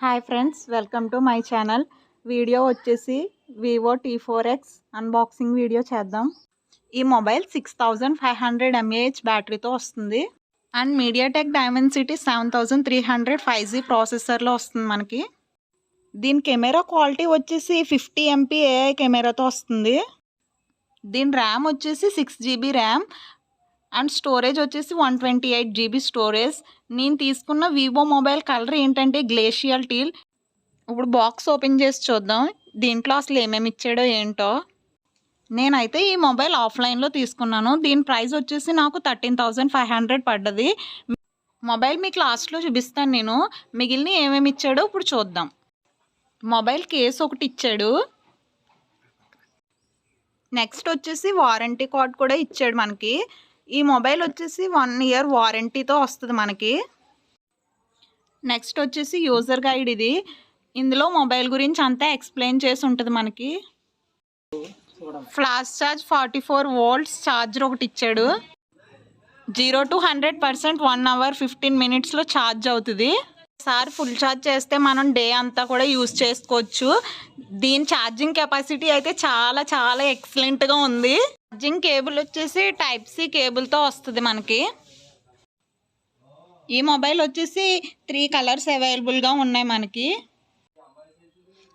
Hi friends, welcome to my channel. Video వచ్చేసి Vivo T4X unboxing video చేద్దాం. ఈ mobile 6500 mAh బ్యాటరీతో వస్తుంది and MediaTek Dimensity 7300 5G ప్రాసెసర్లో వస్తుంది మనకి. దీని కెమెరా క్వాలిటీ వచ్చేసి 50 MP AI కెమెరాతో వస్తుంది. దీని ర్యామ్ వచ్చేసి 6GB ర్యామ్ అండ్ స్టోరేజ్ వచ్చేసి 128GB స్టోరేజ్. నేను తీసుకున్న వివో మొబైల్ కలర్ ఏంటంటే గ్లేషియల్ టీల్. ఇప్పుడు బాక్స్ ఓపెన్ చేసి చూద్దాం దీంట్లో అసలు ఏమేమి ఇచ్చాడో ఏంటో. నేనైతే ఈ మొబైల్ ఆఫ్లైన్లో తీసుకున్నాను. దీని ప్రైస్ వచ్చేసి నాకు 13,500 పడ్డది. మొబైల్ మీకు లాస్ట్లో చూపిస్తాను నేను. మిగిలిన ఏమేమి ఇచ్చాడో ఇప్పుడు చూద్దాం. మొబైల్ కేస్ ఒకటి ఇచ్చాడు. నెక్స్ట్ వచ్చేసి వారంటీ కార్డ్ కూడా ఇచ్చాడు మనకి. ఈ మొబైల్ వచ్చేసి 1 year వారంటీతో వస్తుంది మనకి. నెక్స్ట్ వచ్చేసి యూజర్ గైడ్. ఇది ఇందులో మొబైల్ గురించి అంతా ఎక్స్ప్లెయిన్ చేసి ఉంటుంది మనకి. ఫ్లాష్ ఛార్జ్ 44 volts ఛార్జర్ ఒకటి ఇచ్చాడు. 0 to 100% 1 hour 15 minutesలో ఛార్జ్ అవుతుంది. ఒకసారి ఫుల్ ఛార్జ్ చేస్తే మనం డే అంతా కూడా యూజ్ చేసుకోవచ్చు. దీని ఛార్జింగ్ కెపాసిటీ అయితే చాలా చాలా ఎక్సలెంట్గా ఉంది. ఛార్జింగ్ కేబుల్ వచ్చేసి Type-C కేబుల్తో వస్తుంది మనకి. ఈ మొబైల్ వచ్చేసి 3 కలర్స్ అవైలబుల్గా ఉన్నాయి మనకి.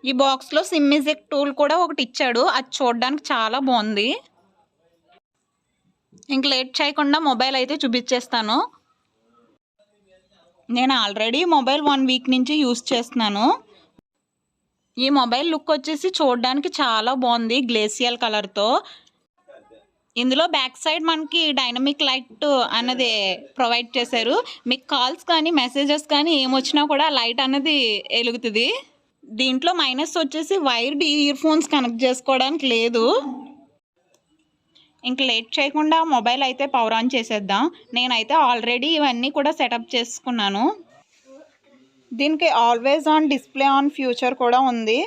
ఈ బాక్స్లో సిమ్ ఇజెక్ట్ టూల్ కూడా ఒకటి ఇచ్చాడు. అది చూడడానికి చాలా బాగుంది. ఇంక లేట్ చేయకుండా మొబైల్ అయితే చూపించేస్తాను. నేను ఆల్రెడీ మొబైల్ 1 week నుంచి యూజ్ చేస్తున్నాను. ఈ మొబైల్ లుక్ వచ్చేసి చూడడానికి చాలా బాగుంది గ్లేసియల్ కలర్తో. ఇందులో బ్యాక్ సైడ్ మనకి డైనమిక్ లైట్ అన్నది ప్రొవైడ్ చేశారు. మీకు కాల్స్ కానీ మెసేజెస్ కానీ ఏమొచ్చినా కూడా లైట్ అన్నది వెలుగుతుంది. దీంట్లో మైనస్ వచ్చేసి వైర్డ్ ఇయర్ ఫోన్స్ కనెక్ట్ చేసుకోవడానికి లేదు. ఇంక లేట్ చేయకుండా మొబైల్ అయితే పవర్ ఆన్ చేసేద్దాం. నేనైతే ఆల్రెడీ ఇవన్నీ కూడా సెటప్ చేసుకున్నాను. దీనికి always on display on future కూడా ఉంది.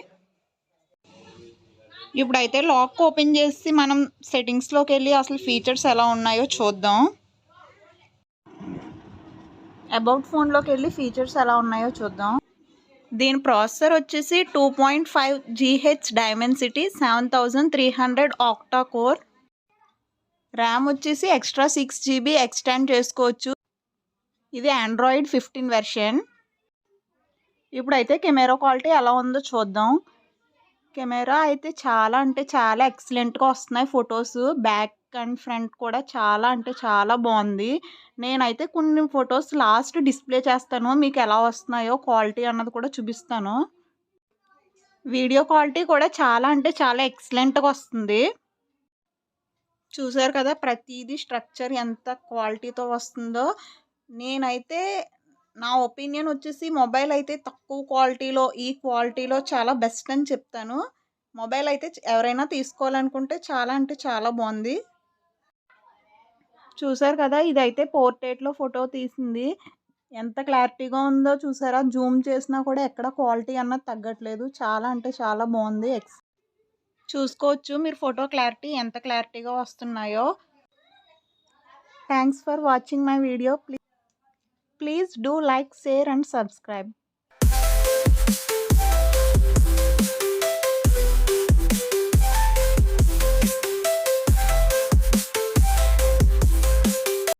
ఇప్పుడైతే లాక్ ఓపెన్ చేసి మనం సెట్టింగ్స్లోకి వెళ్ళి అసలు ఫీచర్స్ ఎలా ఉన్నాయో చూద్దాం. అబౌట్ ఫోన్లోకి వెళ్ళి ఫీచర్స్ ఎలా ఉన్నాయో చూద్దాం. దీని ప్రాసెసర్ వచ్చేసి 2.5 GHz Dimensity 7300 octa core. RAM వచ్చేసి ఎక్స్ట్రా 6GB ఎక్స్టెండ్ చేసుకోవచ్చు. ఇది ఆండ్రాయిడ్ 15 వెర్షన్. ఇప్పుడైతే కెమెరా క్వాలిటీ ఎలా ఉందో చూద్దాం. కెమెరా అయితే చాలా అంటే చాలా ఎక్సలెంట్గా వస్తున్నాయి ఫొటోస్. బ్యాక్ అండ్ ఫ్రంట్ కూడా చాలా అంటే చాలా బాగుంది. నేనైతే కొన్ని ఫొటోస్ లాస్ట్ డిస్ప్లే చేస్తాను. మీకు ఎలా వస్తున్నాయో క్వాలిటీ అన్నది కూడా చూపిస్తాను. వీడియో క్వాలిటీ కూడా చాలా అంటే చాలా ఎక్సలెంట్గా వస్తుంది. చూసారు కదా ప్రతిదీ స్ట్రక్చర్ ఎంత క్వాలిటీతో వస్తుందో. నేనైతే నా ఒపీనియన్ వచ్చేసి మొబైల్ అయితే తక్కువ క్వాలిటీలో ఈ క్వాలిటీలో చాలా బెస్ట్ అని చెప్తాను. మొబైల్ అయితే ఎవరైనా తీసుకోవాలనుకుంటే చాలా అంటే చాలా బాగుంది. చూసారు కదా ఇదైతే పోర్ట్రేట్లో ఫోటో తీసింది. ఎంత క్లారిటీగా ఉందో చూసారా. జూమ్ చేసినా కూడా ఎక్కడ క్వాలిటీ అన్నది తగ్గట్లేదు. చాలా అంటే చాలా బాగుంది. చూసుకోవచ్చు మీరు ఫోటో క్లారిటీ ఎంత క్లారిటీగా వస్తున్నాయో. Thanks for watching my video. Please do like, share and subscribe.